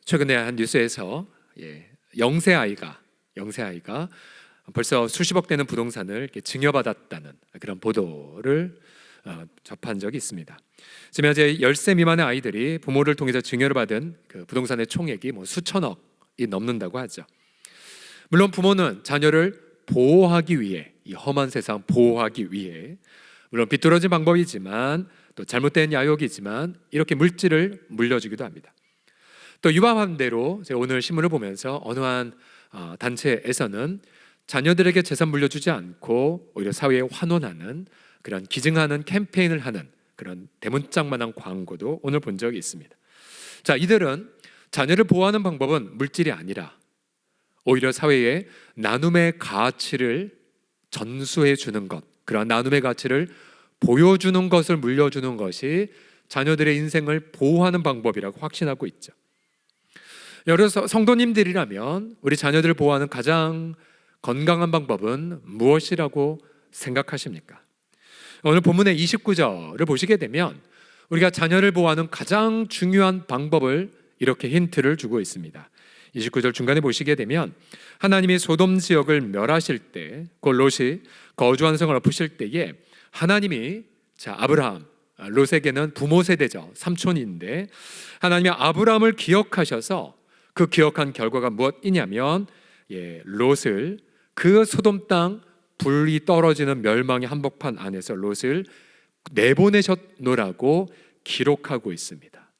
최근에 한 뉴스에서 영세 아이가 벌써 수십억 되는 부동산을 이렇게 증여받았다는 그런 보도를 접한 적이 있습니다. 지금 현재 10세 미만의 아이들이 부모를 통해서 증여를 받은 그 부동산의 총액이 수천억이 넘는다고 하죠. 물론 부모는 자녀를 보호하기 위해, 이 험한 세상 보호하기 위해, 물론 비뚤어진 방법이지만 또 잘못된 야욕이지만 이렇게 물질을 물려주기도 합니다. 또 유아 반대로 제가 오늘 신문을 보면서 어느 한 단체에서는 자녀들에게 재산 물려주지 않고 오히려 사회에 환원하는 그런 기증하는 캠페인을 하는 그런 대문짝만한 광고도 오늘 본 적이 있습니다. 자, 이들은 자녀를 보호하는 방법은 물질이 아니라 오히려 사회에 나눔의 가치를 전수해 주는 것, 그런 나눔의 가치를 보여주는 것을 물려주는 것이 자녀들의 인생을 보호하는 방법이라고 확신하고 있죠. 여러분 성도님들이라면 우리 자녀들을 보호하는 가장 건강한 방법은 무엇이라고 생각하십니까? 오늘 본문의 29절을 보시게 되면 우리가 자녀를 보호하는 가장 중요한 방법을 이렇게 힌트를 주고 있습니다. 29절 중간에 보시게 되면 하나님이 소돔 지역을 멸하실 때, 곧 롯이 거주한 성을 엎으실 때에 하나님이 아브라함, 롯에게는 부모 세대죠. 삼촌인데 하나님이 아브라함을 기억하셔서 그 기억한 결과가 무엇이냐면 롯을 그 소돔 땅 불이 떨어지는 멸망의 한복판 안에서 롯을 내보내셨노라고 기록하고 있습니다.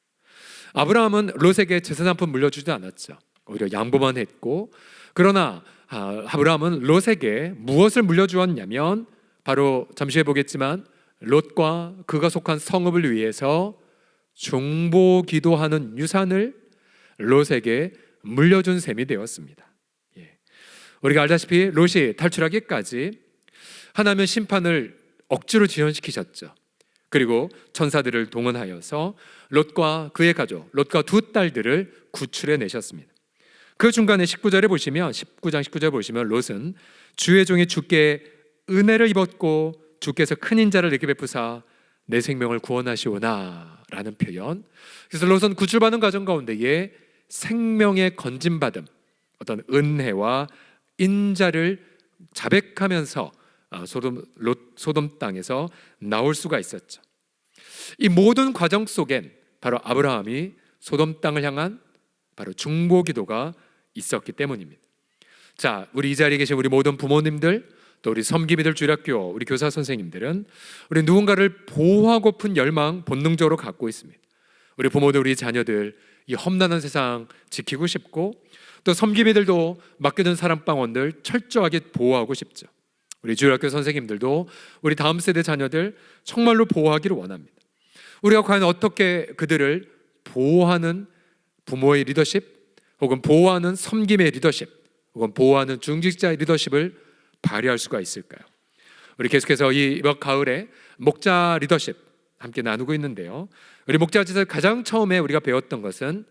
아브라함은 롯에게 재산 한 푼 물려주지 않았죠. 오히려 양보만 했고, 그러나 아브라함은 롯에게 무엇을 물려주었냐면 바로 잠시 후에 보겠지만 롯과 그가 속한 성읍을 위해서 중보기도하는 유산을 롯에게 물려준 셈이 되었습니다. 우리가 알다시피 롯이 탈출하기까지 하나님은 심판을 억지로 지연시키셨죠. 그리고 천사들을 동원하여서 롯과 그의 가족, 롯과 두 딸들을 구출해 내셨습니다. 그 중간에 19장 19절 보시면 롯은 주의 종이 주께 은혜를 입었고 주께서 큰 인자를 내게 베푸사 내 생명을 구원하시오나 라는 표현. 그래서 롯은 구출받는 과정 가운데에 생명의 건진받음, 어떤 은혜와 인자를 자백하면서 소돔 땅에서 나올 수가 있었죠. 이 모든 과정 속엔 바로 아브라함이 소돔 땅을 향한 바로 중보기도가 있었기 때문입니다. 자, 우리 이 자리에 계신 우리 모든 부모님들, 또 우리 섬기미들, 주일학교 우리 교사 선생님들은 우리 누군가를 보호하고픈 열망 본능적으로 갖고 있습니다. 우리 부모들, 우리 자녀들 이 험난한 세상 지키고 싶고, 또 섬기미들도 맡겨진 사랑방원들 철저하게 보호하고 싶죠. 우리 주일학교 선생님들도 우리 다음 세대 자녀들 정말로 보호하기를 원합니다. 우리가 과연 어떻게 그들을 보호하는 부모의 리더십, 혹은 보호하는 섬김의 리더십, 혹은 보호하는 중직자의 리더십을 발휘할 수가 있을까요? 우리 계속해서 이번 가을에 목자 리더십 함께 나누고 있는데요. 우리 목자짓을 가장 처음에 우리가 배웠던 것은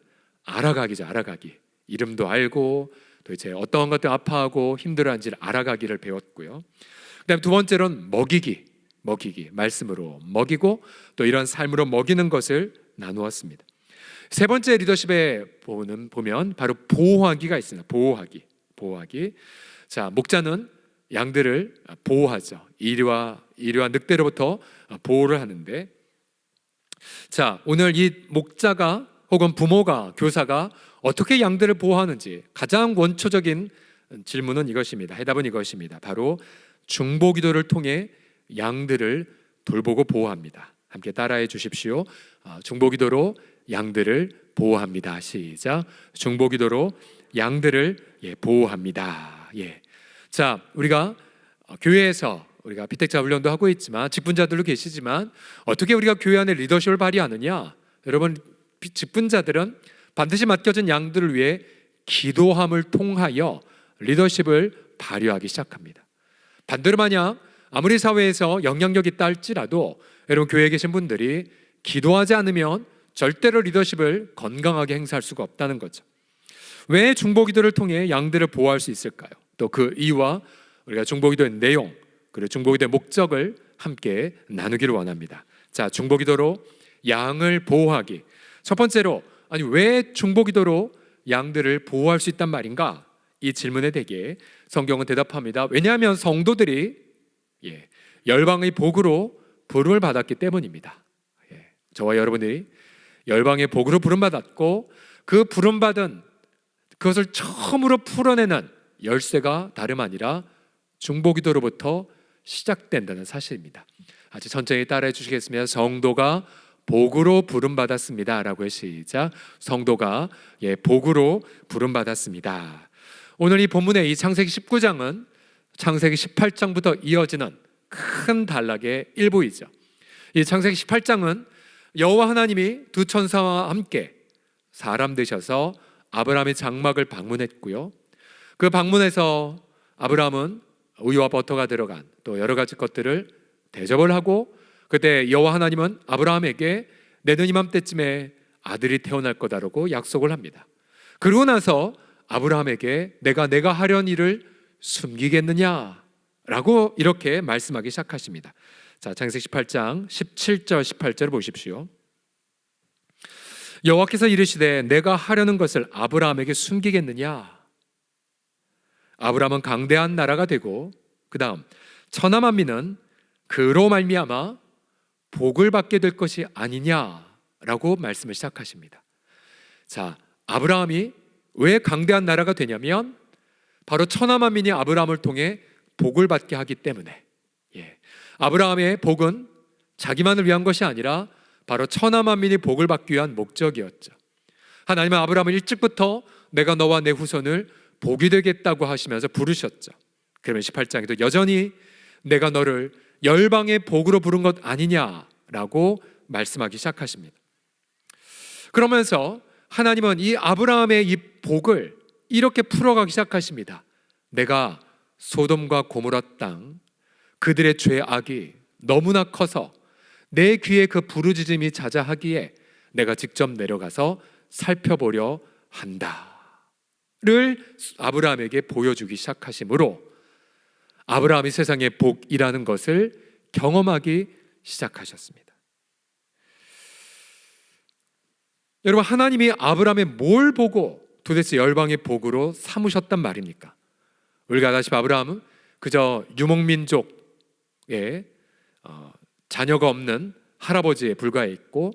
알아가기죠. 알아가기. 이름도 알고 도대체 어떤 것들 아파하고 힘들어하는지를 알아가기를 배웠고요. 그다음에 두 번째로는 먹이기, 말씀으로 먹이고 또 이런 삶으로 먹이는 것을 나누었습니다. 세 번째 리더십에 보면 바로 보호하기가 있습니다. 보호하기. 자, 목자는 양들을 보호하죠. 이리와 늑대로부터 보호를 하는데, 자, 오늘 이 목자가 혹은 부모가, 교사가 어떻게 양들을 보호하는지 가장 원초적인 질문은 이것입니다. 해답은 이것입니다. 바로 중보기도를 통해 양들을 돌보고 보호합니다. 함께 따라해 주십시오. 중보기도로 양들을 보호합니다. 시작. 중보기도로 양들을 보호합니다. 자, 우리가 교회에서 우리가 피택자 훈련도 하고 있지만 직분자들도 계시지만 어떻게 우리가 교회 안에 리더십을 발휘하느냐? 여러분, 직분자들은 반드시 맡겨진 양들을 위해 기도함을 통하여 리더십을 발휘하기 시작합니다. 반대로 만약 아무리 사회에서 영향력 있다 할지라도 여러분 교회에 계신 분들이 기도하지 않으면 절대로 리더십을 건강하게 행사할 수가 없다는 거죠. 왜 중보기도를 통해 양들을 보호할 수 있을까요? 또 그 이유와 우리가 중보기도의 내용, 그리고 중보기도의 목적을 함께 나누기를 원합니다. 자, 중보기도로 양을 보호하기. 첫 번째로 아니 왜 중보기도로 양들을 보호할 수 있단 말인가? 이 질문에 대해 성경은 대답합니다. 왜냐하면 성도들이 열방의 복으로 부름을 받았기 때문입니다. 저와 여러분들이 열방의 복으로 부름받았고 그 부름받은 그것을 처음으로 풀어내는 열쇠가 다름 아니라 중보기도로부터 시작된다는 사실입니다. 아주 천천히 따라해 주시겠습니다. 성도가 복으로 부름받았습니다 라고 해 시작. 성도가 복으로 부름받았습니다. 오늘 이 본문의 이 창세기 19장은 창세기 18장부터 이어지는 큰 단락의 일부이죠. 이 창세기 18장은 여호와 하나님이 두 천사와 함께 사람 되셔서 아브라함의 장막을 방문했고요. 그 방문에서 아브라함은 우유와 버터가 들어간 또 여러 가지 것들을 대접을 하고, 그때 여호와 하나님은 아브라함에게 내년 이맘때쯤에 아들이 태어날 거다라고 약속을 합니다. 그러고 나서 아브라함에게 내가 하려는 일을 숨기겠느냐라고 이렇게 말씀하기 시작하십니다. 자, 창세기 18장 17절 18절을 보십시오. 여호와께서 이르시되 내가 하려는 것을 아브라함에게 숨기겠느냐? 아브라함은 강대한 나라가 되고 그 다음 천하 만민은 그로 말미암아 복을 받게 될 것이 아니냐라고 말씀을 시작하십니다. 자, 아브라함이 왜 강대한 나라가 되냐면 바로 천하 만민이 아브라함을 통해 복을 받게 하기 때문에, 아브라함의 복은 자기만을 위한 것이 아니라 바로 천하 만민이 복을 받기 위한 목적이었죠. 하나님은 아브라함을 일찍부터 내가 너와 내 후손을 복이 되겠다고 하시면서 부르셨죠. 그러면 18장에도 여전히 내가 너를 열방의 복으로 부른 것 아니냐라고 말씀하기 시작하십니다. 그러면서 하나님은 이 아브라함의 이 복을 이렇게 풀어가기 시작하십니다. 내가 소돔과 고모라 땅 그들의 죄악이 너무나 커서 내 귀에 그 부르짖음이 자자하기에 내가 직접 내려가서 살펴보려 한다를 아브라함에게 보여주기 시작하시므로 아브라함이 세상의 복이라는 것을 경험하기 시작하셨습니다. 여러분, 하나님이 아브라함의 뭘 보고 도대체 열방의 복으로 삼으셨단 말입니까? 우리가 아다시피 아브라함은 그저 유목민족의 자녀가 없는 할아버지에 불과했고,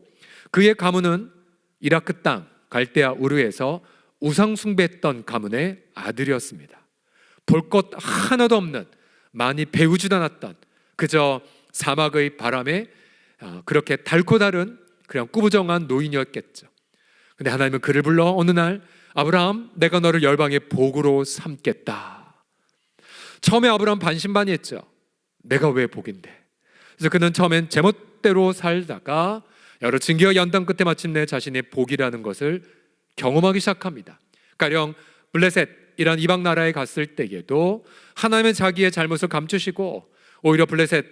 그의 가문은 이라크 땅 갈대아 우르에서 우상 숭배했던 가문의 아들이었습니다. 볼 것 하나도 없는, 많이 배우지도 않았던, 그저 사막의 바람에 그렇게 달고 다른 그냥 꾸부정한 노인이었겠죠. 근데 하나님은 그를 불러 어느 날 아브라함, 내가 너를 열방의 복으로 삼겠다. 처음에 아브라함 반신반의했죠. 내가 왜 복인데? 그래서 그는 처음엔 제멋대로 살다가 여러 징계와 연단 끝에 마침내 자신의 복이라는 것을 경험하기 시작합니다. 가령 블레셋이란 이방 나라에 갔을 때에도 하나님은 자기의 잘못을 감추시고 오히려 블레셋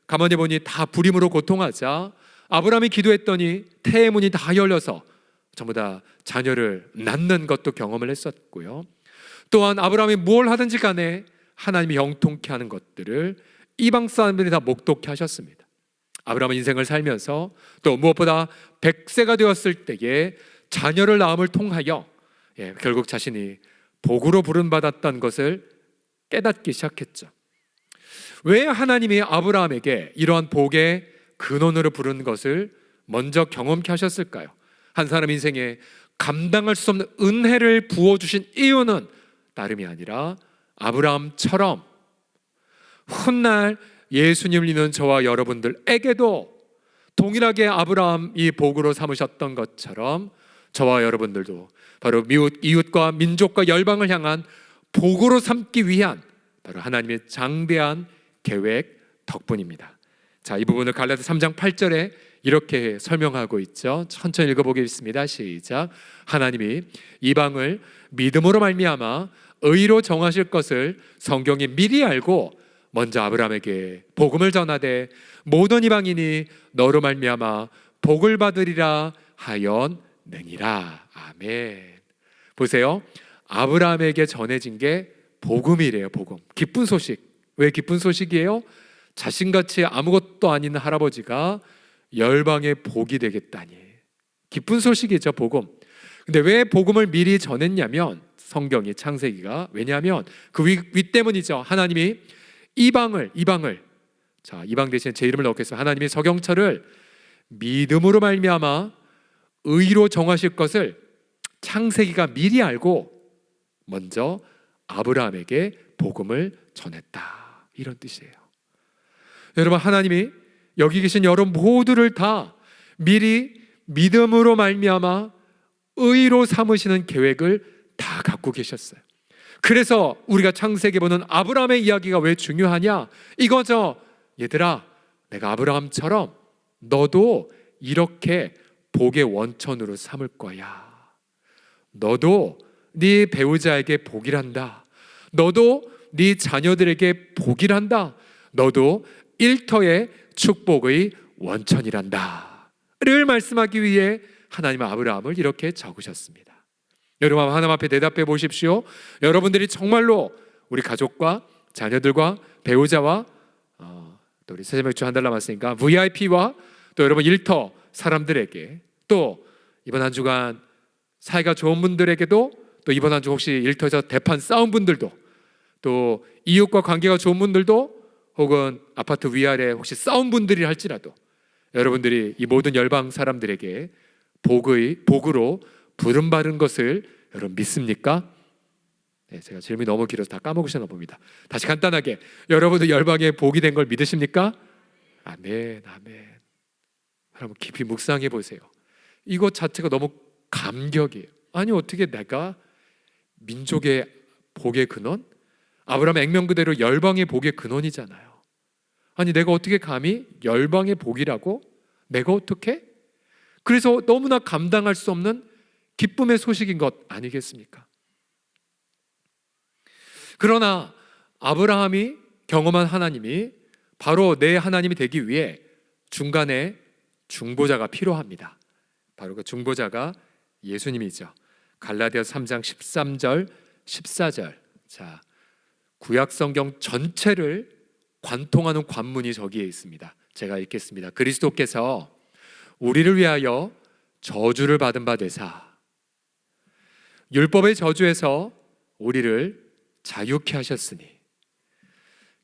가만히 보니 다 불임으로 고통하자 아브라함이 기도했더니 태의 문이 다 열려서 전부 다 자녀를 낳는 것도 경험을 했었고요. 또한 아브라함이 뭘 하든지 간에 하나님이 형통케 하는 것들을 이방 사람들이 다 목독케 하셨습니다. 아브라함은 인생을 살면서 또 무엇보다 100세가 되었을 때에 자녀를 낳음을 통하여 결국 자신이 복으로 부름받았던 것을 깨닫기 시작했죠. 왜 하나님이 아브라함에게 이러한 복의 근원으로 부른 것을 먼저 경험케 하셨을까요? 한 사람 인생에 감당할 수 없는 은혜를 부어주신 이유는 다름이 아니라 아브라함처럼 훗날 예수님을 믿는 저와 여러분들에게도 동일하게 아브라함이 복으로 삼으셨던 것처럼 저와 여러분들도 바로 이웃과 민족과 열방을 향한 복으로 삼기 위한 바로 하나님의 장대한 계획 덕분입니다. 자, 이 부분을 갈라디아 3장 8절에 이렇게 설명하고 있죠. 천천히 읽어보겠습니다. 시작. 하나님이 이방을 믿음으로 말미암아 의로 정하실 것을 성경이 미리 알고 먼저 아브라함에게 복음을 전하되 모든 이방인이 너로 말미암아 복을 받으리라 하였느니라. 아멘. 보세요. 아브라함에게 전해진 게 복음이래요. 복음. 기쁜 소식. 왜 기쁜 소식이에요? 자신같이 아무것도 아닌 할아버지가 열방의 복이 되겠다니. 기쁜 소식이죠. 복음. 근데 왜 복음을 미리 전했냐면 성경이 창세기가 왜냐하면 그 위 때문이죠. 하나님이 이방을 자, 이방 대신에 제 이름을 넣겠습니다. 하나님이 서경철을 믿음으로 말미암아 의로 정하실 것을 창세기가 미리 알고 먼저 아브라함에게 복음을 전했다. 이런 뜻이에요. 여러분, 하나님이 여기 계신 여러분 모두를 다 미리 믿음으로 말미암아 의로 삼으시는 계획을 다 갖고 계셨어요. 그래서 우리가 창세기 보는 아브라함의 이야기가 왜 중요하냐? 이거죠. 얘들아, 내가 아브라함처럼 너도 이렇게 복의 원천으로 삼을 거야. 너도 네 배우자에게 복이란다. 너도 네 자녀들에게 복이란다. 너도 일터의 축복의 원천이란다 를 말씀하기 위해 하나님은 아브라함을 이렇게 적으셨습니다. 여러분, 하나님 앞에 대답해 보십시오. 여러분들이 정말로 우리 가족과 자녀들과 배우자와 또 우리 세자매 주 한 달 남았으니까 VIP와 또 여러분 일터 사람들에게, 또 이번 한 주간 사이가 좋은 분들에게도, 또 이번 한 주 혹시 일터에서 대판 싸운 분들도, 또 이웃과 관계가 좋은 분들도, 혹은 아파트 위아래 혹시 싸운 분들이 할지라도 여러분들이 이 모든 열방 사람들에게 복으로 부름받은 것을 여러분 믿습니까? 네, 제가 질문이 너무 길어서 다 까먹으셨나 봅니다. 다시 간단하게, 여러분들 열방에 복이 된 걸 믿으십니까? 아멘, 아멘. 여러분 깊이 묵상해 보세요. 이것 자체가 너무 감격이에요. 아니, 어떻게 내가 민족의 복의 근원? 아브라함의 액면 그대로 열방의 복의 근원이잖아요. 아니, 내가 어떻게 감히 열방의 복이라고? 내가 어떻게? 그래서 너무나 감당할 수 없는 기쁨의 소식인 것 아니겠습니까? 그러나 아브라함이 경험한 하나님이 바로 내 하나님이 되기 위해 중간에 중보자가 필요합니다. 바로 그 중보자가 예수님이죠. 갈라디아서 3장 13절 14절. 자, 구약 성경 전체를 관통하는 관문이 저기에 있습니다. 제가 읽겠습니다. 그리스도께서 우리를 위하여 저주를 받은 바 되사 율법의 저주에서 우리를 자유케 하셨으니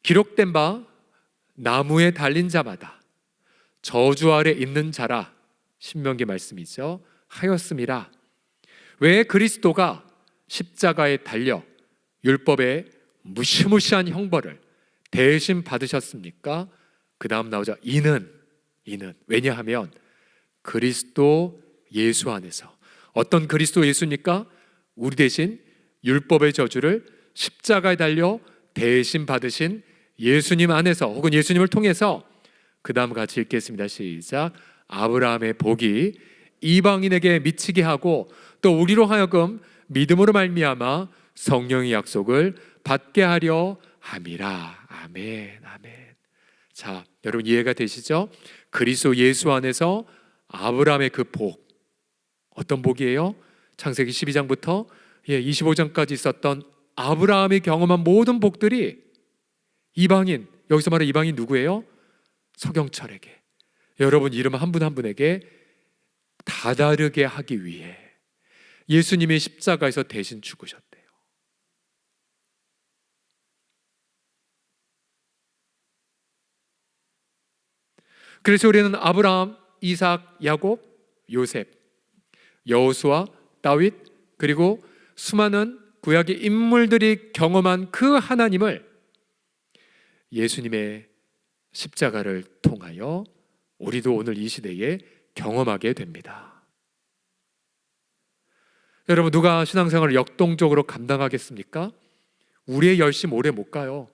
기록된 바 나무에 달린 자마다 저주 아래 있는 자라, 신명기 말씀이죠, 하였음이라. 왜 그리스도가 십자가에 달려 율법의 무시무시한 형벌을 대신 받으셨습니까? 그 다음 나오죠. 이는 왜냐하면 그리스도 예수 안에서. 어떤 그리스도 예수입니까? 우리 대신 율법의 저주를 십자가에 달려 대신 받으신 예수님 안에서, 혹은 예수님을 통해서. 그 다음 같이 읽겠습니다. 시작. 아브라함의 복이 이방인에게 미치게 하고 또 우리로 하여금 믿음으로 말미암아 성령의 약속을 받게 하려 함이라. 아멘, 아멘. 자, 여러분 이해가 되시죠? 그리스도 예수 안에서 아브라함의 그 복, 어떤 복이에요? 창세기 12장부터 25장까지 있었던 아브라함이 경험한 모든 복들이 이방인, 여기서 말하는 이방인 누구예요? 서경철에게, 여러분 이름 한 분 한 분에게 다다르게 하기 위해 예수님이 십자가에서 대신 죽으셨대요. 그래서 우리는 아브라함, 이삭, 야곱, 요셉, 여호수아, 다윗, 그리고 수많은 구약의 인물들이 경험한 그 하나님을 예수님의 십자가를 통하여 우리도 오늘 이 시대에 경험하게 됩니다. 여러분, 누가 신앙생활을 역동적으로 감당하겠습니까? 우리의 열심 오래 못 가요.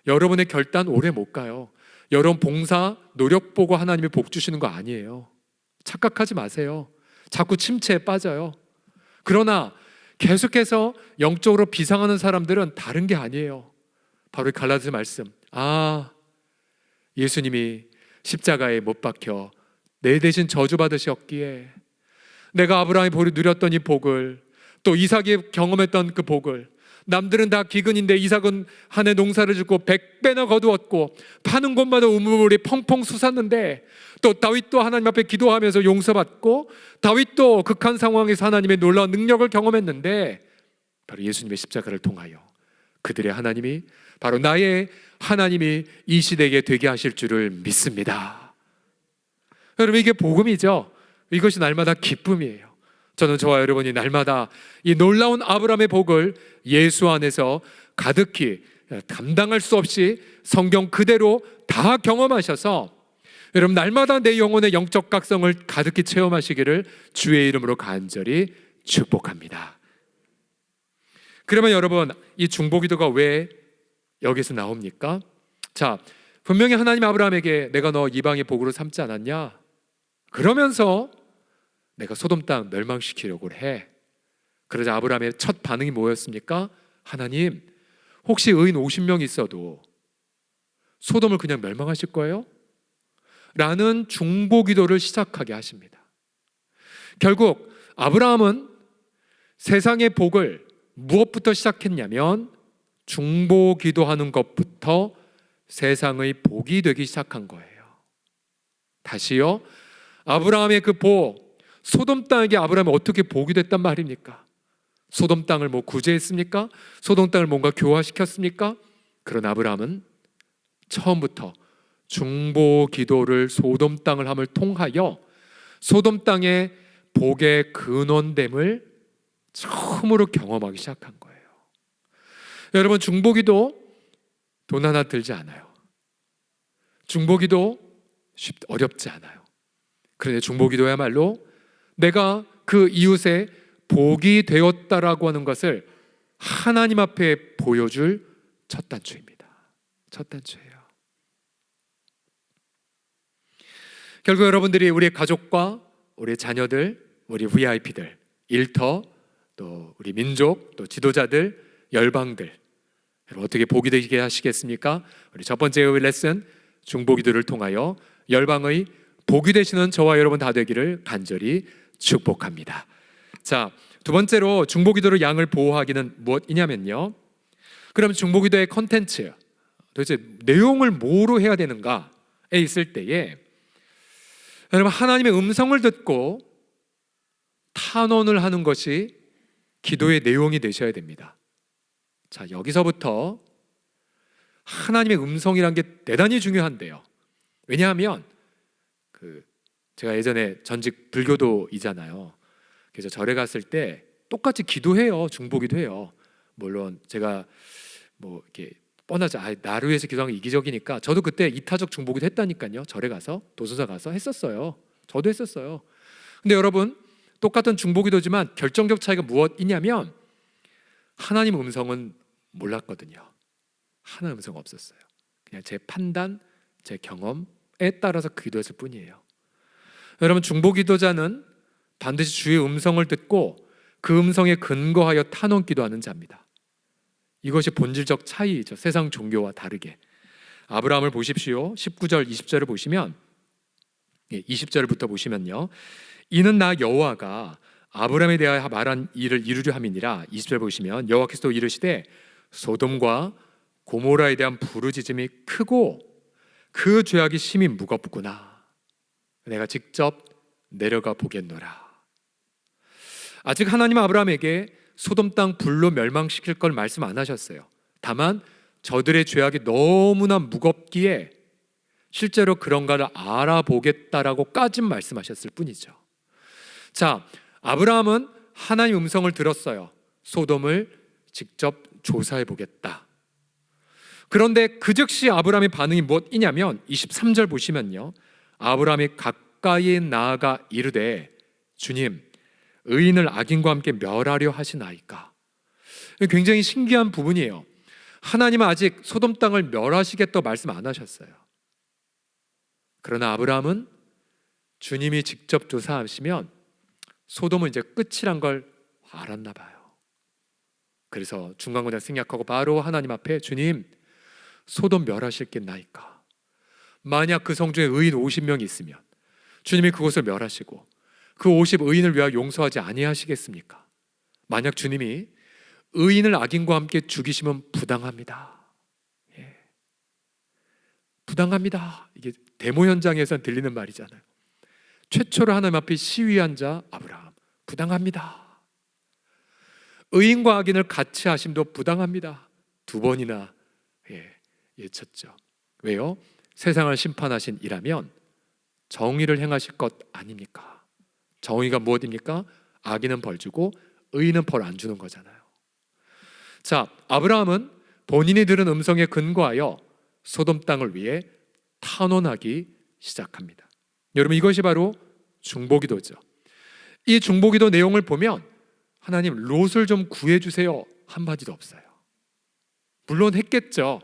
여러분의 결단 오래 못 가요. 여러분 봉사, 노력 보고 하나님이 복 주시는 거 아니에요. 착각하지 마세요. 자꾸 침체에 빠져요. 그러나 계속해서 영적으로 비상하는 사람들은 다른 게 아니에요. 바로 갈라디아서 말씀. 예수님이 십자가에 못 박혀 내 대신 저주받으셨기에 내가 아브라함의 복을 누렸던 이 복을, 또 이삭이 경험했던 그 복을, 남들은 다 기근인데 이삭은 한 해 농사를 짓고 100배나 거두었고 파는 곳마다 우물물이 펑펑 솟았는데, 또 다윗도 하나님 앞에 기도하면서 용서받고 다윗도 극한 상황에서 하나님의 놀라운 능력을 경험했는데, 바로 예수님의 십자가를 통하여 그들의 하나님이 바로 나의 하나님이 이 시대에 되게 하실 줄을 믿습니다. 여러분, 이게 복음이죠. 이것이 날마다 기쁨이에요. 저는 저와 여러분이 날마다 이 놀라운 아브라함의 복을 예수 안에서 가득히 감당할 수 없이 성경 그대로 다 경험하셔서 여러분 날마다 내 영혼의 영적 각성을 가득히 체험하시기를 주의 이름으로 간절히 축복합니다. 그러면 여러분, 이 중보기도가 왜 여기서 나옵니까? 자, 분명히 하나님 아브라함에게 내가 너 이방의 복으로 삼지 않았냐? 그러면서 내가 소돔 땅 멸망시키려고 해. 그러자 아브라함의 첫 반응이 뭐였습니까? 하나님, 혹시 의인 50명 있어도 소돔을 그냥 멸망하실 거예요? 라는 중보기도를 시작하게 하십니다. 결국 아브라함은 세상의 복을 무엇부터 시작했냐면 중보기도하는 것부터 세상의 복이 되기 시작한 거예요. 다시요, 아브라함의 그 복, 소돔 땅에게 아브라함이 어떻게 복이 됐단 말입니까? 소돔 땅을 뭐 구제했습니까? 소돔 땅을 뭔가 교화시켰습니까? 그런 아브라함은 처음부터 중보 기도를 소돔 땅을 함을 통하여 소돔 땅의 복의 근원됨을 처음으로 경험하기 시작한 거예요. 여러분, 중보기도 돈 하나 들지 않아요. 중보기도 어렵지 않아요. 그런데 중보기도야말로 내가 그 이웃의 복이 되었다라고 하는 것을 하나님 앞에 보여줄 첫 단추입니다. 첫 단추예요. 결국 여러분들이 우리의 가족과 우리의 자녀들, 우리 VIP들, 일터, 또 우리 민족, 또 지도자들, 열방들, 여러분 어떻게 복이 되게 하시겠습니까? 우리 첫 번째 레슨, 중보기도를 통하여 열방의 복이 되시는 저와 여러분 다 되기를 간절히 축복합니다. 자, 두 번째로 중보기도로 양을 보호하기는 무엇이냐면요, 그럼 중보기도의 컨텐츠, 도대체 내용을 뭐로 해야 되는가에 있을 때에 여러분, 하나님의 음성을 듣고 탄원을 하는 것이 기도의 내용이 되셔야 됩니다. 자, 여기서부터 하나님의 음성이란 게 대단히 중요한데요. 왜냐하면 제가 예전에 전직 불교도이잖아요. 그래서 절에 갔을 때 똑같이 기도해요. 중보기도 해요. 물론 제가 뭐 이렇게 뻔하죠. 나를 위해서 기도하는 게 이기적이니까. 저도 그때 이타적 중보기도 했다니까요. 절에 가서, 도순사 가서 했었어요. 저도 했었어요. 근데 여러분, 똑같은 중보기도지만 결정적 차이가 무엇이냐면 하나님 음성은 몰랐거든요. 하나님 음성 없었어요. 그냥 제 판단, 제 경험에 따라서 기도했을 뿐이에요. 여러분, 중보기도자는 반드시 주의 음성을 듣고 그 음성에 근거하여 탄원 기도하는 자입니다. 이것이 본질적 차이이죠. 세상 종교와 다르게. 아브라함을 보십시오. 19절, 20절을 보시면, 20절부터 보시면요, 이는 나 여호와가 아브라함에 대하여 말한 일을 이루려 함이니라. 20절 보시면 여호와께서 또 이르시되 소돔과 고모라에 대한 부르짖음이 크고 그 죄악이 심히 무겁구나. 내가 직접 내려가 보겠노라. 아직 하나님 아브라함에게 소돔 땅 불로 멸망시킬 걸 말씀 안 하셨어요. 다만 저들의 죄악이 너무나 무겁기에 실제로 그런가를 알아보겠다라고까진 말씀하셨을 뿐이죠. 자, 아브라함은 하나님 음성을 들었어요. 소돔을 직접 조사해 보겠다. 그런데 그 즉시 아브라함의 반응이 무엇이냐면 23절 보시면요, 아브라함이 가까이 나아가 이르되 주님, 의인을 악인과 함께 멸하려 하시나이까. 굉장히 신기한 부분이에요. 하나님은 아직 소돔 땅을 멸하시겠다고 말씀 안 하셨어요. 그러나 아브라함은 주님이 직접 조사하시면 소돔은 이제 끝이란 걸 알았나 봐요. 그래서 중간고장 생략하고 바로 하나님 앞에 주님, 소돔 멸하실 게 나이까. 만약 그 성 중에 의인 50명이 있으면 주님이 그곳을 멸하시고 그 50 의인을 위하여 용서하지 아니하시겠습니까? 만약 주님이 의인을 악인과 함께 죽이시면 부당합니다. 예. 부당합니다. 이게 데모 현장에서 들리는 말이잖아요. 최초로 하나님 앞에 시위한 자 아브라함, 부당합니다. 의인과 악인을 같이 하심도 부당합니다. 두 번이나 예쳤죠. 왜요? 세상을 심판하신 이라면 정의를 행하실 것 아닙니까? 정의가 무엇입니까? 악인은 벌 주고 의인은 벌 안 주는 거잖아요. 자, 아브라함은 본인이 들은 음성에 근거하여 소돔 땅을 위해 탄원하기 시작합니다. 여러분, 이것이 바로 중보기도죠. 이 중보기도 내용을 보면 하나님 롯을 좀 구해주세요 한마디도 없어요. 물론 했겠죠.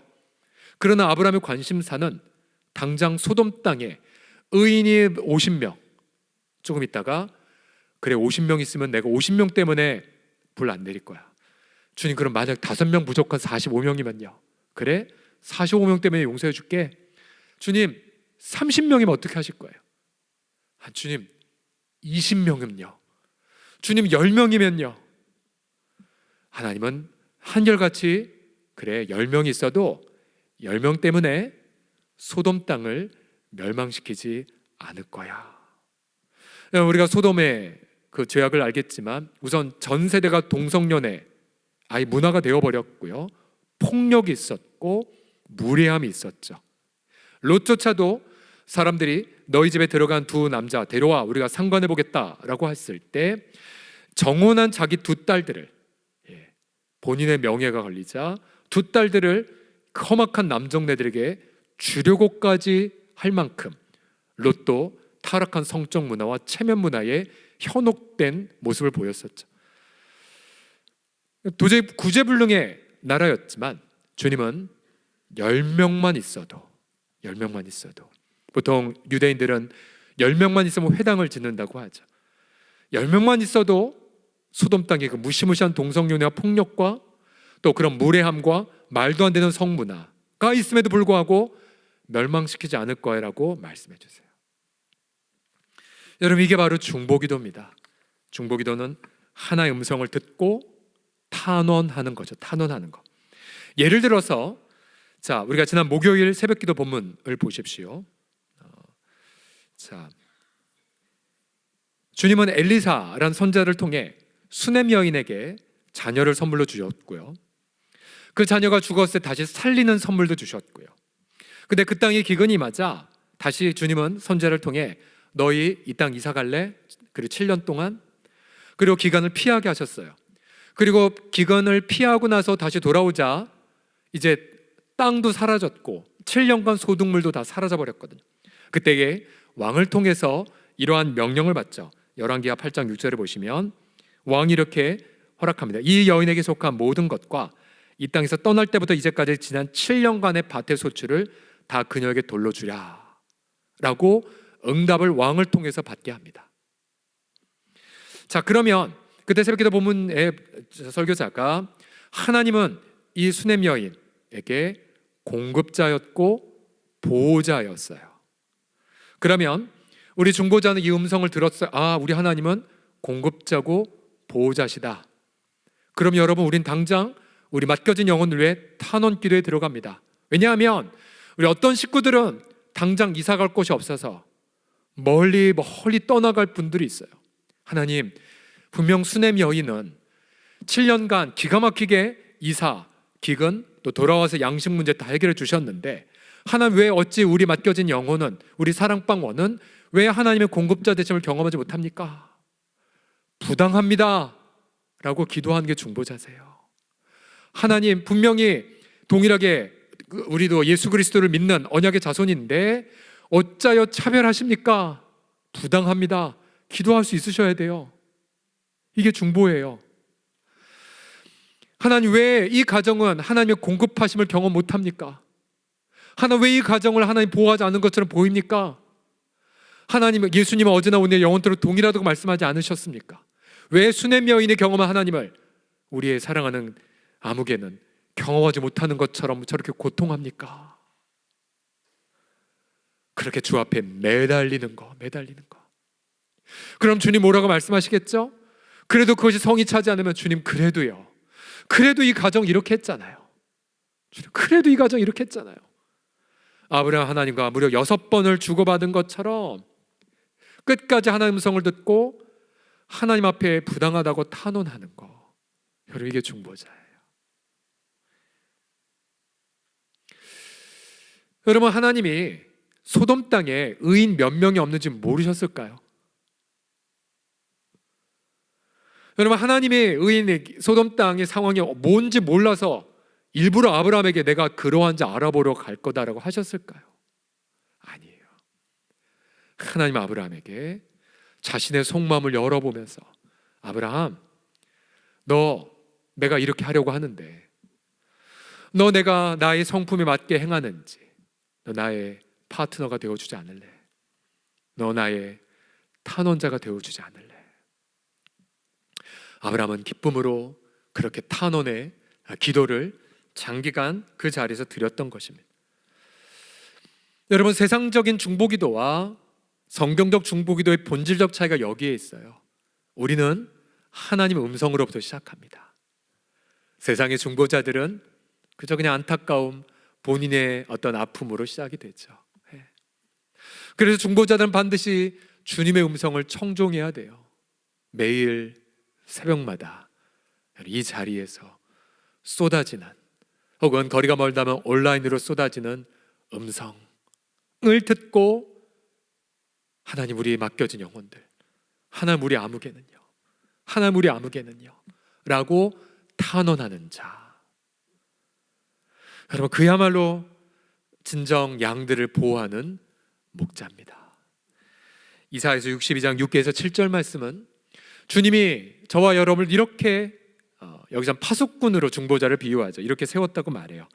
그러나 아브라함의 관심사는 당장 소돔 땅에 의인이 50명, 조금 있다가 그래 50명 있으면 내가 50명 때문에 불 안 내릴 거야. 주님, 그럼 만약 5명 부족한 45명이면요, 그래 45명 때문에 용서해 줄게. 주님, 30명이면 어떻게 하실 거예요? 주님, 20명이면요? 주님, 10명이면요? 하나님은 한결같이 그래 10명이 있어도 10명 때문에 소돔 땅을 멸망시키지 않을 거야. 우리가 소돔의 그 죄악을 알겠지만 우선 전 세대가 동성연애 아예 문화가 되어버렸고요, 폭력이 있었고 무례함이 있었죠. 롯조차도 사람들이 너희 집에 들어간 두 남자 데려와 우리가 상관해보겠다라고 했을 때 정혼한 자기 두 딸들을, 본인의 명예가 걸리자 두 딸들을 험악한 남정네들에게 주려고까지 할 만큼 롯도 타락한 성적 문화와 체면 문화에 현혹된 모습을 보였었죠. 도저히 구제불능의 나라였지만 주님은 10명만 있어도 보통 유대인들은 10명만 있으면 회당을 짓는다고 하죠. 10명만 있어도 소돔 땅의 그 무시무시한 동성연애와 폭력과 또 그런 무례함과 말도 안 되는 성문화가 있음에도 불구하고 멸망시키지 않을 거라고 말씀해 주세요. 여러분, 이게 바로 중보기도입니다. 중보기도는 하나의 음성을 듣고 탄원하는 거죠. 탄원하는 거. 예를 들어서 자, 우리가 지난 목요일 새벽기도 본문을 보십시오. 자, 주님은 엘리사라는 선지자를 통해 수넴 여인에게 자녀를 선물로 주셨고요, 그 자녀가 죽었을 때 다시 살리는 선물도 주셨고요. 근데 그 땅에 기근이 맞아 다시 주님은 선지자를 통해 너희 이 땅 이사 갈래? 그리고 7년 동안, 그리고 기근을 피하게 하셨어요. 그리고 기근을 피하고 나서 다시 돌아오자 이제 땅도 사라졌고 7년간 소득물도 다 사라져 버렸거든요. 그때에 왕을 통해서 이러한 명령을 받죠. 열왕기하 8장 6절에 보시면 왕이 이렇게 허락합니다. 이 여인에게 속한 모든 것과 이 땅에서 떠날 때부터 이제까지 지난 7년간의 밭의 소출을 다 그녀에게 돌로 주랴 라고 응답을 왕을 통해서 받게 합니다. 자, 그러면 그때 새벽기도 본문의 설교자가 하나님은 이 수넴 여인에게 공급자였고 보호자였어요. 그러면 우리 중보자는 이 음성을 들었어요. 아, 우리 하나님은 공급자고 보호자시다. 그럼 여러분, 우린 당장 우리 맡겨진 영혼을 위해 탄원 기도에 들어갑니다. 왜냐하면 우리 어떤 식구들은 당장 이사 갈 곳이 없어서 멀리 떠나갈 분들이 있어요. 하나님, 분명 수넴 여인은 7년간 기가 막히게 이사, 기근, 또 돌아와서 양식 문제 다 해결해 주셨는데 하나님, 왜 어찌 우리 맡겨진 영혼은, 우리 사랑방원은 왜 하나님의 공급자 되심을 경험하지 못합니까? 부당합니다 라고 기도하는 게 중보자세요. 하나님, 분명히 동일하게 우리도 예수 그리스도를 믿는 언약의 자손인데 어짜여 차별하십니까? 부당합니다. 기도할 수 있으셔야 돼요. 이게 중보예요. 하나님, 왜 이 가정은 하나님의 공급하심을 경험 못합니까? 하나님, 왜 이 가정을 하나님 보호하지 않는 것처럼 보입니까? 하나님, 예수님은 어제나 오늘 영원토록 동일하다고 말씀하지 않으셨습니까? 왜 수넴 여인의 경험한 하나님을 우리의 사랑하는 아무개는 경험하지 못하는 것처럼 저렇게 고통합니까? 그렇게 주 앞에 매달리는 거. 그럼 주님 뭐라고 말씀하시겠죠? 그래도 그것이 성이 차지 않으면 주님, 그래도요. 그래도 이 가정 이렇게 했잖아요. 그래도 이 가정 이렇게 했잖아요. 아브라함 하나님과 무려 6번을 주고받은 것처럼 끝까지 하나님 음성을 듣고 하나님 앞에 부당하다고 탄원하는 거, 여러분 이게 중보자예요. 여러분, 하나님이 소돔 땅에 의인 몇 명이 없는지 모르셨을까요? 여러분, 하나님의 의인의 소돔 땅의 상황이 뭔지 몰라서 일부러 아브라함에게 내가 그러한지 알아보러 갈 거다라고 하셨을까요? 아니에요. 하나님 아브라함에게 자신의 속마음을 열어보면서, 아브라함, 너 내가 이렇게 하려고 하는데 너 내가 나의 성품에 맞게 행하는지 너 나의 파트너가 되어주지 않을래? 너 나의 탄원자가 되어주지 않을래? 아브라함은 기쁨으로 그렇게 탄원의 기도를 장기간 그 자리에서 드렸던 것입니다. 여러분, 세상적인 중보기도와 성경적 중보기도의 본질적 차이가 여기에 있어요. 우리는 하나님의 음성으로부터 시작합니다. 세상의 중보자들은 그저 그냥 안타까움, 본인의 어떤 아픔으로 시작이 되죠. 그래서 중보자들은 반드시 주님의 음성을 청종해야 돼요. 매일 새벽마다 이 자리에서 쏟아지는, 혹은 거리가 멀다면 온라인으로 쏟아지는 음성을 듣고, 하나님 우리에 맡겨진 영혼들, 하나님 우리 아무개는요, 하나님 우리 아무개는요 라고 탄원하는 자, 여러분 그야말로 진정 양들을 보호하는 목자입니다. 이사야서 62장 6절에서 7절 말씀은 주님이 저와 여러분을 이렇게 여기서 파수꾼으로 중보자를 비유하죠. 이렇게 세웠다고 말해요.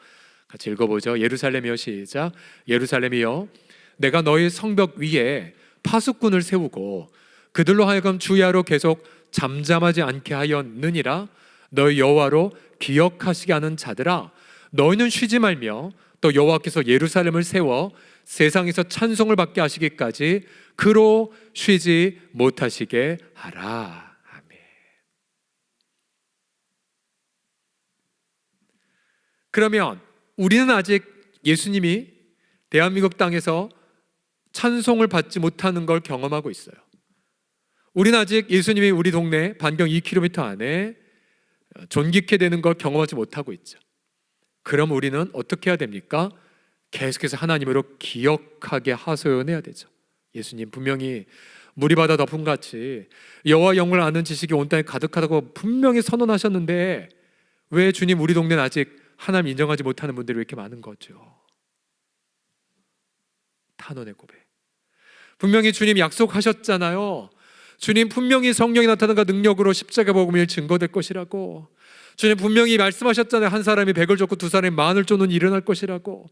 같이 읽어보죠. 예루살렘이여, 시작. 예루살렘이여, 내가 너희 성벽 위에 파수꾼을 세우고 그들로 하여금 주야로 계속 잠잠하지 않게 하였느니라. 너희 여호와로 기억하시게 하는 자들아, 너희는 쉬지 말며 또 여호와께서 예루살렘을 세워 세상에서 찬송을 받게 하시기까지 그로 쉬지 못하시게 하라. 아멘. 그러면 우리는 아직 예수님이 대한민국 땅에서 찬송을 받지 못하는 걸 경험하고 있어요. 우리는 아직 예수님이 우리 동네 반경 2km 안에 존귀케 되는 걸 경험하지 못하고 있죠. 그럼 우리는 어떻게 해야 됩니까? 계속해서 하나님으로 기억하게 하소연해야 되죠. 예수님 분명히 물이 바다 덮음같이 여호와 영을 아는 지식이 온 땅에 가득하다고 분명히 선언하셨는데 왜 주님 우리 동네는 아직 하나님 인정하지 못하는 분들이 왜 이렇게 많은 거죠? 탄원의 고백. 분명히 주님 약속하셨잖아요. 주님 분명히 성령이 나타난과 능력으로 십자가 복음이 증거될 것이라고. 주님 분명히 말씀하셨잖아요. 한 사람이 100을 쫓고 두 사람이 10,000을 쫓는 일이 일어날 것이라고.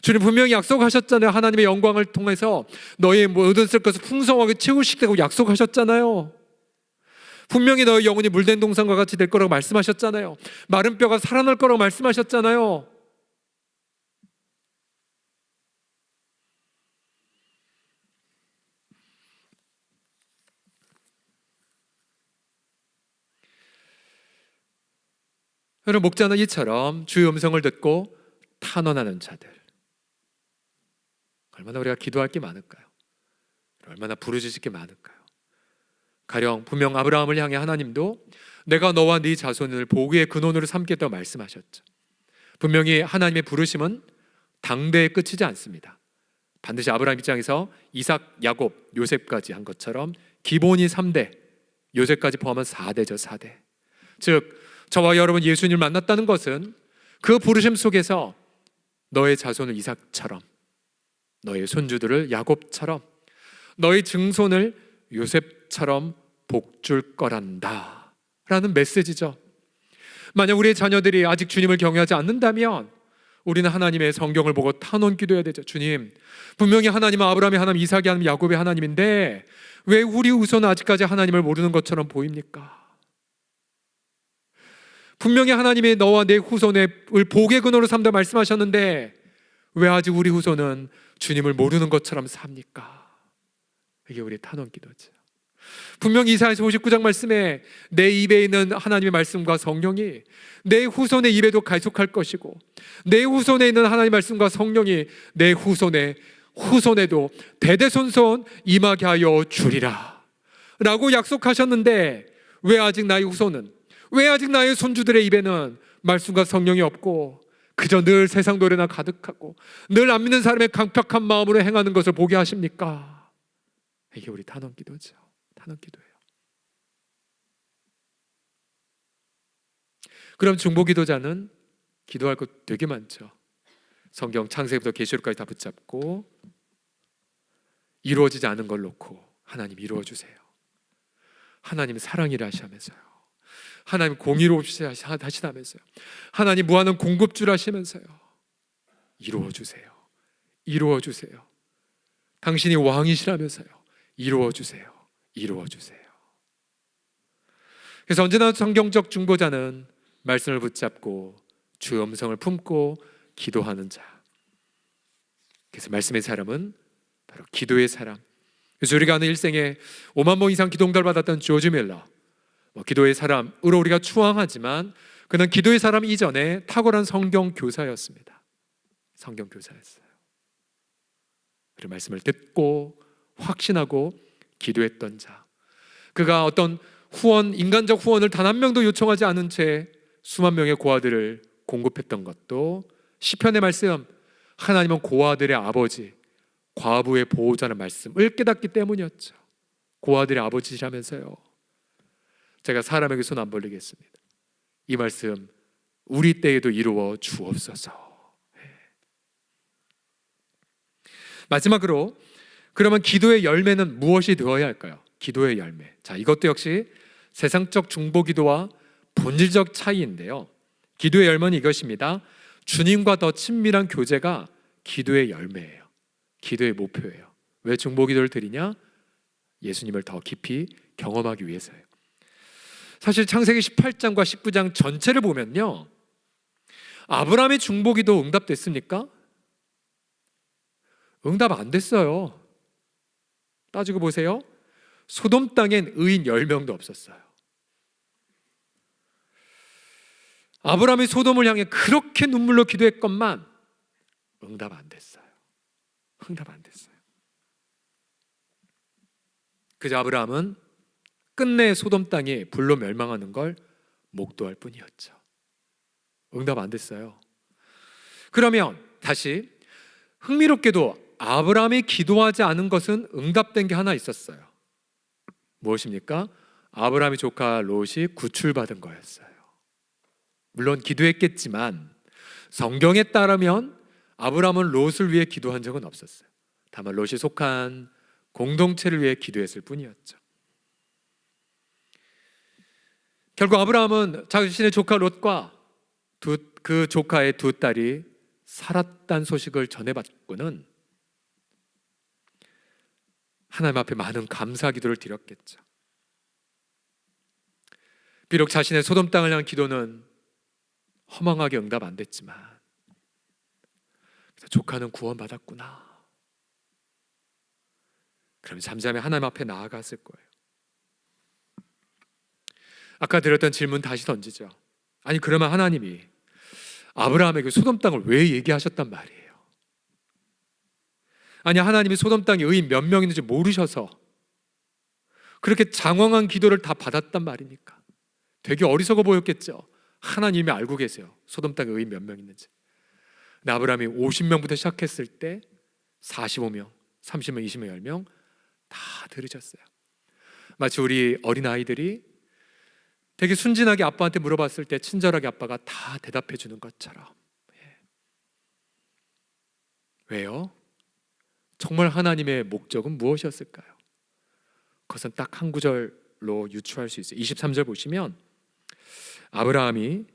주님 분명히 약속하셨잖아요. 하나님의 영광을 통해서 너의 모든 쓸 것을 풍성하게 채우시겠다고 약속하셨잖아요. 분명히 너의 영혼이 물된 동산과 같이 될 거라고 말씀하셨잖아요. 마른 뼈가 살아날 거라고 말씀하셨잖아요. 여러분, 목자는 이처럼 주의 음성을 듣고 탄원하는 자들, 얼마나 우리가 기도할 게 많을까요? 얼마나 부르짖을 게 많을까요? 가령 분명 아브라함을 향해 하나님도 내가 너와 네 자손을 복의 근원으로 삼겠다고 말씀하셨죠. 분명히 하나님의 부르심은 당대에 끝이지 않습니다. 반드시 아브라함 입장에서 이삭, 야곱, 요셉까지 한 것처럼 기본이 3대, 요셉까지 포함한 4대죠. 4대. 즉 저와 여러분 예수님을 만났다는 것은 그 부르심 속에서 너의 자손을 이삭처럼, 너의 손주들을 야곱처럼, 너의 증손을 요셉처럼 복줄 거란다 라는 메시지죠. 만약 우리의 자녀들이 아직 주님을 경외하지 않는다면 우리는 하나님의 성경을 보고 탄원 기도해야 되죠. 주님, 분명히 하나님은 아브라함의 하나님, 이삭의 하나님, 야곱의 하나님인데 왜 우리 후손은 아직까지 하나님을 모르는 것처럼 보입니까? 분명히 하나님이 너와 내 후손을 복의 근원으로 삼다 말씀하셨는데 왜 아직 우리 후손은 주님을 모르는 것처럼 삽니까? 이게 우리의 탄원 기도죠. 분명히 이사야서 59장 말씀에 내 입에 있는 하나님의 말씀과 성령이 내 후손의 입에도 가속할 것이고 내 후손에 있는 하나님의 말씀과 성령이 내 후손의 후손에도 대대손손 임하게 하여 주리라 라고 약속하셨는데 왜 아직 나의 후손은, 왜 아직 나의 손주들의 입에는 말씀과 성령이 없고 그저 늘 세상 노래나 가득하고 늘 안 믿는 사람의 강팍한 마음으로 행하는 것을 보게 하십니까? 이게 우리 탄원기도죠. 탄원기도예요. 그럼 중보기도자는 기도할 것 되게 많죠. 성경 창세기부터 계시록까지 다 붙잡고 이루어지지 않은 걸 놓고 하나님 이루어주세요. 하나님 사랑이라 하시면서요. 하나님 공의로우시다면서요. 하나님 무한한 공급주라 하시면서요. 이루어주세요. 이루어주세요. 당신이 왕이시라면서요. 이루어주세요. 이루어주세요. 그래서 언제나 성경적 중보자는 말씀을 붙잡고 주의 음성을 품고 기도하는 자. 그래서 말씀의 사람은 바로 기도의 사람. 그래서 우리가 아는 일생에 5만 번 이상 기도응답을 받았던 조지 밀러, 기도의 사람으로 우리가 추앙하지만 그는 기도의 사람 이전에 탁월한 성경 교사였습니다. 성경 교사였어요. 그 말씀을 듣고 확신하고 기도했던 자. 그가 어떤 후원, 인간적 후원을 단 한 명도 요청하지 않은 채 수만 명의 고아들을 공급했던 것도 시편의 말씀, 하나님은 고아들의 아버지, 과부의 보호자는 말씀을 깨닫기 때문이었죠. 고아들의 아버지시라면서요. 제가 사람에게 손 안 벌리겠습니다. 이 말씀 우리 때에도 이루어 주옵소서. 마지막으로 그러면 기도의 열매는 무엇이 되어야 할까요? 기도의 열매. 자, 이것도 역시 세상적 중보기도와 본질적 차이인데요. 기도의 열매는 이것입니다. 주님과 더 친밀한 교제가 기도의 열매예요. 기도의 목표예요. 왜 중보기도를 드리냐? 예수님을 더 깊이 경험하기 위해서예요. 사실 창세기 18장과 19장 전체를 보면요, 아브라함의 중보기도 응답됐습니까? 응답 안 됐어요. 따지고 보세요. 소돔 땅엔 의인 10명도 없었어요. 아브라함이 소돔을 향해 그렇게 눈물로 기도했건만 응답 안 됐어요. 응답 안 됐어요. 그저 아브라함은 끝내 소돔 땅이 불로 멸망하는 걸 목도할 뿐이었죠. 응답 안 됐어요. 그러면 다시 흥미롭게도 아브라함이 기도하지 않은 것은 응답된 게 하나 있었어요. 무엇입니까? 아브라함의 조카 롯이 구출받은 거였어요. 물론 기도했겠지만 성경에 따르면 아브라함은 롯을 위해 기도한 적은 없었어요. 다만 롯이 속한 공동체를 위해 기도했을 뿐이었죠. 결국 아브라함은 자신의 조카 롯과 그 조카의 두 딸이 살았다는 소식을 전해받고는 하나님 앞에 많은 감사 기도를 드렸겠죠. 비록 자신의 소돔 땅을 향한 기도는 허망하게 응답 안 됐지만 조카는 구원받았구나. 그럼 잠잠히 하나님 앞에 나아갔을 거예요. 아까 드렸던 질문 다시 던지죠. 아니 그러면 하나님이 아브라함에게 소돔 땅을 왜 얘기하셨단 말이에요? 아니 하나님이 소돔 땅에 의인 몇 명 있는지 모르셔서 그렇게 장황한 기도를 다 받았단 말입니까? 되게 어리석어 보였겠죠. 하나님이 알고 계세요. 소돔 땅에 의인 몇 명 있는지. 근데 아브라함이 50명부터 시작했을 때 45명, 30명, 20명, 10명 다 들으셨어요. 마치 우리 어린아이들이 되게 순진하게 아빠한테 물어봤을 때 친절하게 아빠가 다 대답해 주는 것처럼. 왜요? 정말 하나님의 목적은 무엇이었을까요? 그것은 딱 한 구절로 유추할 수 있어요. 23절 보시면 아브라함이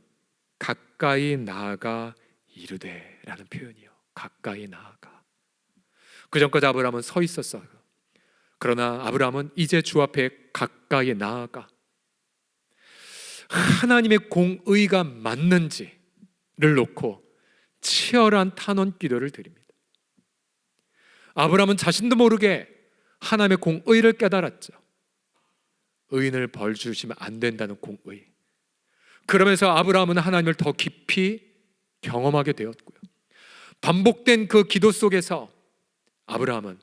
가까이 나아가 이르되 라는 표현이요. 가까이 나아가. 그 전까지 아브라함은 서 있었어요. 그러나 아브라함은 이제 주 앞에 가까이 나아가 하나님의 공의가 맞는지를 놓고 치열한 탄원 기도를 드립니다. 아브라함은 자신도 모르게 하나님의 공의를 깨달았죠. 의인을 벌 주시면 안 된다는 공의. 그러면서 아브라함은 하나님을 더 깊이 경험하게 되었고요. 반복된 그 기도 속에서 아브라함은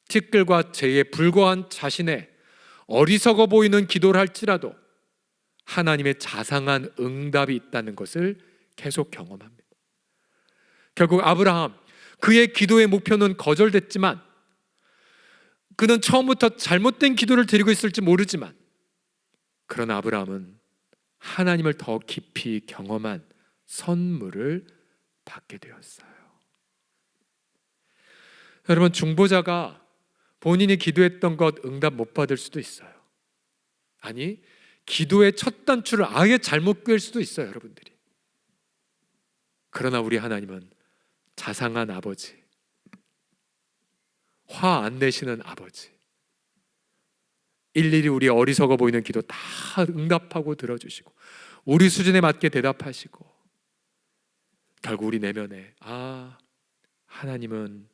티끌과 재에 불과한 자신의 어리석어 보이는 기도를 할지라도 하나님의 자상한 응답이 있다는 것을 계속 경험합니다. 결국 아브라함, 그의 기도의 목표는 거절됐지만, 그는 처음부터 잘못된 기도를 드리고 있을지 모르지만, 그러나 아브라함은 하나님을 더 깊이 경험한 선물을 받게 되었어요. 여러분, 중보자가 본인이 기도했던 것 응답 못 받을 수도 있어요. 아니, 기도의 첫 단추를 아예 잘못 꿰을 수도 있어요, 여러분들이. 그러나 우리 하나님은 자상한 아버지, 화 안 내시는 아버지, 일일이 우리 어리석어 보이는 기도 다 응답하고 들어주시고 우리 수준에 맞게 대답하시고, 결국 우리 내면에 하나님은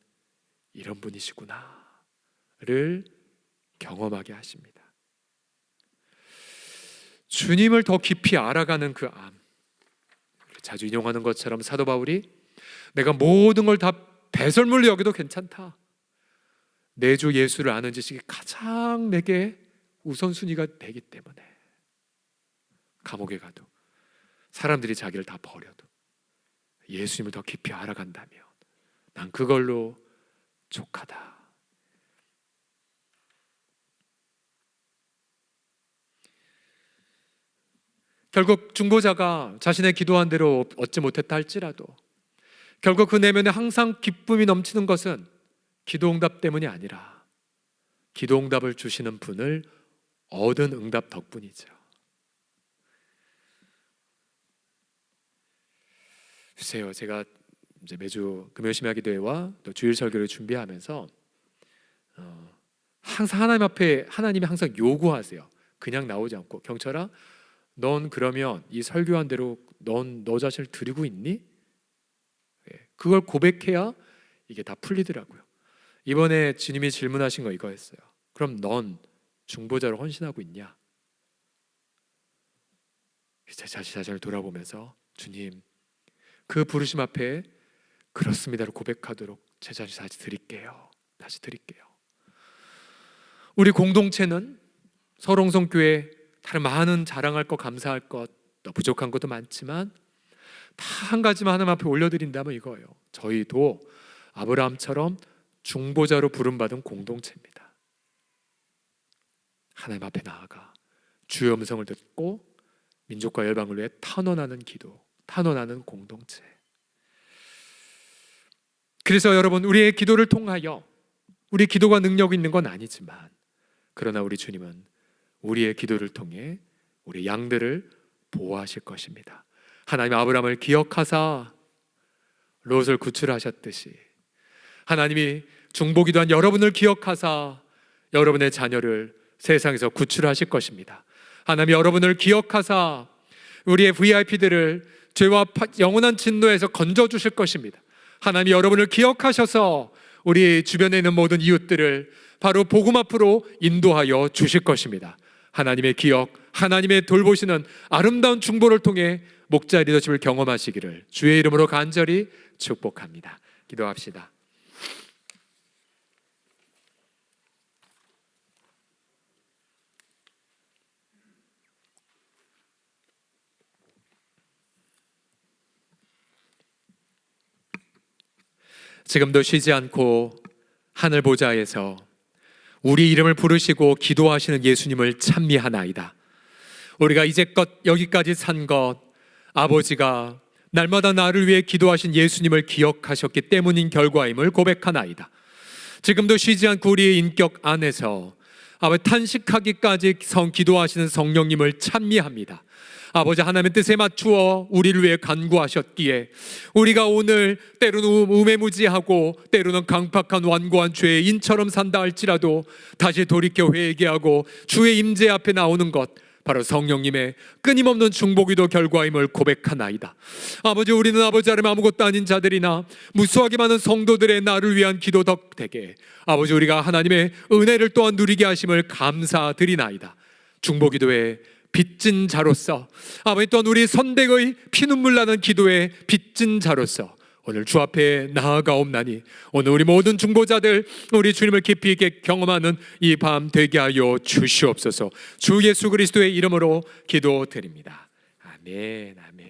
이런 분이시구나를 경험하게 하십니다. 주님을 더 깊이 알아가는 그 암, 자주 인용하는 것처럼 사도 바울이 내가 모든 걸 다 배설물로 여겨도 괜찮다, 내 주 예수를 아는 지식이 가장 내게 우선순위가 되기 때문에 감옥에 가도 사람들이 자기를 다 버려도 예수님을 더 깊이 알아간다면 난 그걸로 족하다. 결국 중보자가 자신의 기도한 대로 얻지 못했다 할지라도 결국 그 내면에 항상 기쁨이 넘치는 것은 기도응답 때문이 아니라 기도응답을 주시는 분을 얻은 응답 덕분이죠. 글쎄요, 제가 이제 매주 금요심야 기도회와 또 주일 설교를 준비하면서 항상 하나님 앞에 하나님이 항상 요구하세요. 그냥 나오지 않고, 경철아, 넌 그러면 이 설교한 대로 넌 너 자신을 드리고 있니? 그걸 고백해야 이게 다 풀리더라고요. 이번에 주님이 질문하신 거 이거였어요. 그럼 넌 중보자로 헌신하고 있냐? 제 자신을 돌아보면서 주님, 그 부르심 앞에 그렇습니다로 고백하도록 제 자신 다시 드릴게요. 우리 공동체는 서롱성교회 다른 많은 자랑할 것, 감사할 것, 또 부족한 것도 많지만 다 한 가지만 하나님 앞에 올려드린다면 이거예요. 저희도 아브라함처럼 중보자로 부름받은 공동체입니다. 하나님 앞에 나아가 주의 음성을 듣고 민족과 열방을 위해 탄원하는 기도, 탄원하는 공동체. 그래서 여러분, 우리의 기도를 통하여 우리 기도가 능력이 있는 건 아니지만, 그러나 우리 주님은 우리의 기도를 통해 우리 양들을 보호하실 것입니다. 하나님 아브라함을 기억하사 롯을 구출하셨듯이 하나님이 중보기도한 여러분을 기억하사 여러분의 자녀를 세상에서 구출하실 것입니다. 하나님이 여러분을 기억하사 우리의 VIP들을 죄와 영원한 진노에서 건져주실 것입니다. 하나님이 여러분을 기억하셔서 우리 주변에 있는 모든 이웃들을 바로 복음 앞으로 인도하여 주실 것입니다. 하나님의 기억, 하나님의 돌보시는 아름다운 중보를 통해 목자 리더십을 경험하시기를 주의 이름으로 간절히 축복합니다. 기도합시다. 지금도 쉬지 않고 하늘 보좌에서 우리 이름을 부르시고 기도하시는 예수님을 찬미하나이다. 우리가 이제껏 여기까지 산 것, 아버지가 날마다 나를 위해 기도하신 예수님을 기억하셨기 때문인 결과임을 고백하나이다. 지금도 쉬지 않고 우리의 인격 안에서 아버지 탄식하기까지 기도하시는 성령님을 찬미합니다. 아버지, 하나님의 뜻에 맞추어 우리를 위해 간구하셨기에 우리가 오늘 때로는 우매무지하고 때로는 강팍한 완고한 죄의 인처럼 산다 할지라도 다시 돌이켜 회개하고 주의 임재 앞에 나오는 것, 바로 성령님의 끊임없는 중보기도 결과임을 고백하나이다. 아버지, 우리는 아버지 아름 아무것도 아닌 자들이나 무수하게 많은 성도들의 나를 위한 기도 덕되게 아버지 우리가 하나님의 은혜를 또한 누리게 하심을 감사드리나이다. 중보기도의 빚진 자로서, 아버지 또한 우리 선대의 피눈물 나는 기도의 빚진 자로서 오늘 주 앞에 나아가옵나니 오늘 우리 모든 중보자들 우리 주님을 깊이 있게 경험하는 이 밤 되게 하여 주시옵소서. 주 예수 그리스도의 이름으로 기도드립니다. 아멘, 아멘.